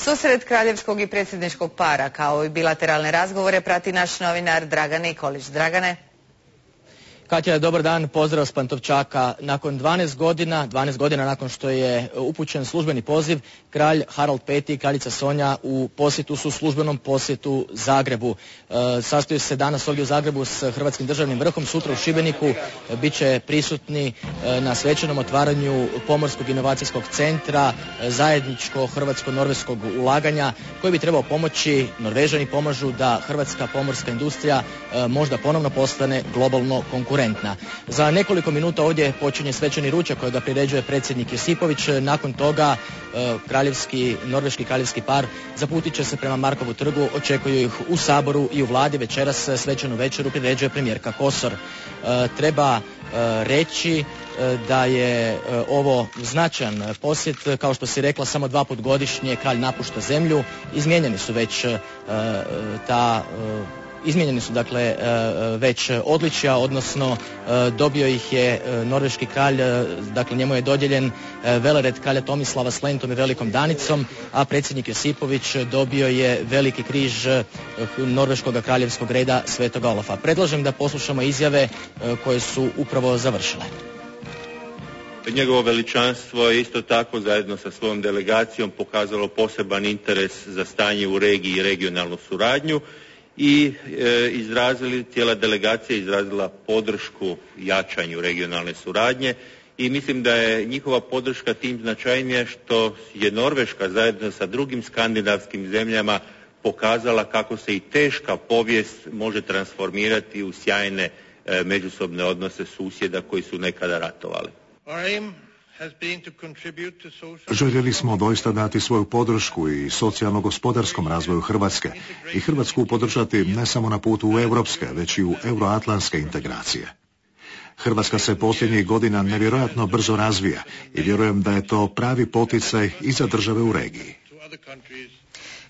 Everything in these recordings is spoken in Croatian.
Susret kraljevskog i predsjedničkog para kao i bilateralne razgovore prati naš novinar Dragan Nikolić. Dragane? Katja, dobar dan, pozdrav s Pantovčaka. Nakon 12 godina nakon što je upućen službeni poziv, kralj Harald V i kraljica Sonja u posjetu su službenom posjetu Zagrebu. Sastoji se danas ovdje u Zagrebu s hrvatskim državnim vrhom, sutra u Šibeniku bit će prisutni na svečanom otvaranju Pomorskog inovacijskog centra, zajedničko hrvatsko-norveškog ulaganja koji bi trebao pomoći, Norvežani pomažu da hrvatska pomorska industrija možda ponovno postane globalno konkurentna. Za nekoliko minuta ovdje počinje svečani ručak kojega priređuje predsjednik Josipović. Nakon toga norveški kraljevski par zaputit će se prema Markovu trgu, očekuju ih u Saboru i u vladi. Večeras svečanu večeru priređuje premijerka Kosor. Treba reći da je ovo značajan posjet, kao što si rekla, samo 2 puta godišnje kralj napušta zemlju. Izmijenjeni su dakle već odličja, odnosno dobio ih je norveški kralj, dakle njemu je dodijeljen velered kralja Tomislava s lentom i velikom danicom, a predsjednik Josipović dobio je veliki križ norveškog kraljevskog reda Svetog Olafa. Predlažem da poslušamo izjave koje su upravo završile. Njegovo veličanstvo je isto tako zajedno sa svojom delegacijom pokazalo poseban interes za stanje u regiji i regionalnu suradnju i cijela delegacija izrazila podršku jačanju regionalne suradnje i mislim da je njihova podrška tim značajnija što je Norveška zajedno sa drugim skandinavskim zemljama pokazala kako se i teška povijest može transformirati u sjajne međusobne odnose susjeda koji su nekada ratovali. Željeli smo doista dati svoju podršku i socijalno-gospodarskom razvoju Hrvatske i Hrvatsku podržati ne samo na putu u europske, već i u euroatlantske integracije. Hrvatska se posljednjih godina nevjerojatno brzo razvija i vjerujem da je to pravi poticaj i za države u regiji.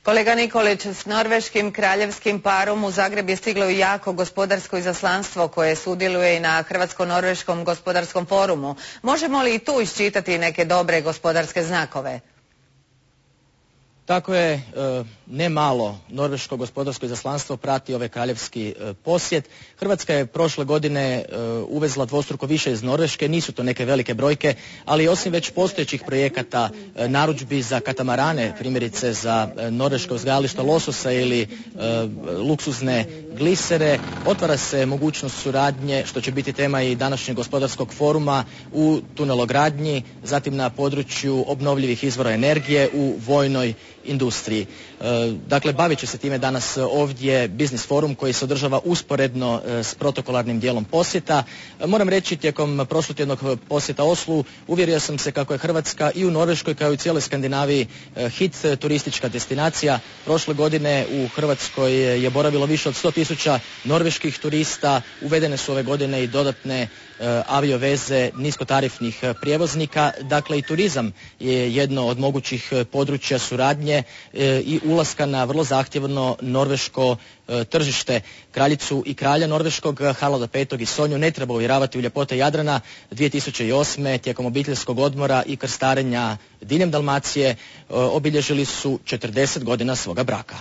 Kolega Nikolić, s norveškim kraljevskim parom u Zagreb je stiglo i jako gospodarsko izaslanstvo koje sudjeluje i na Hrvatsko-norveškom gospodarskom forumu. Možemo li i tu iščitati neke dobre gospodarske znakove? Tako je, ne malo norveško gospodarsko izaslanstvo prati ovaj kraljevski posjet. Hrvatska je prošle godine uvezla dvostruko više iz Norveške, nisu to neke velike brojke, ali osim već postojećih projekata narudžbi za katamarane, primjerice za norveško uzgajališta lososa ili luksuzne glisere, otvara se mogućnost suradnje, što će biti tema i današnjeg gospodarskog foruma, u tunelogradnji, zatim na području obnovljivih izvora energije, u vojnoj industriji. Dakle, bavit će se time danas ovdje Biznis forum koji se održava usporedno s protokolarnim dijelom posjeta. Moram reći, tijekom prošlotjednog posjeta Oslu uvjerio sam se kako je Hrvatska i u Norveškoj kao i u cijeloj Skandinaviji hit turistička destinacija. Prošle godine u Hrvatskoj je boravilo više od 100.000 norveških turista, uvedene su ove godine i dodatne avioveze niskotarifnih prijevoznika. Dakle, i turizam je jedno od mogućih područja suradnje i ulaska na vrlo zahtjevno norveško tržište. Kraljicu i kralja norveškog Haralda V i Sonju ne treba uvjeravati u ljepote Jadrana. 2008. tijekom obiteljskog odmora i krstarenja diljem Dalmacije obilježili su 40 godina svoga braka.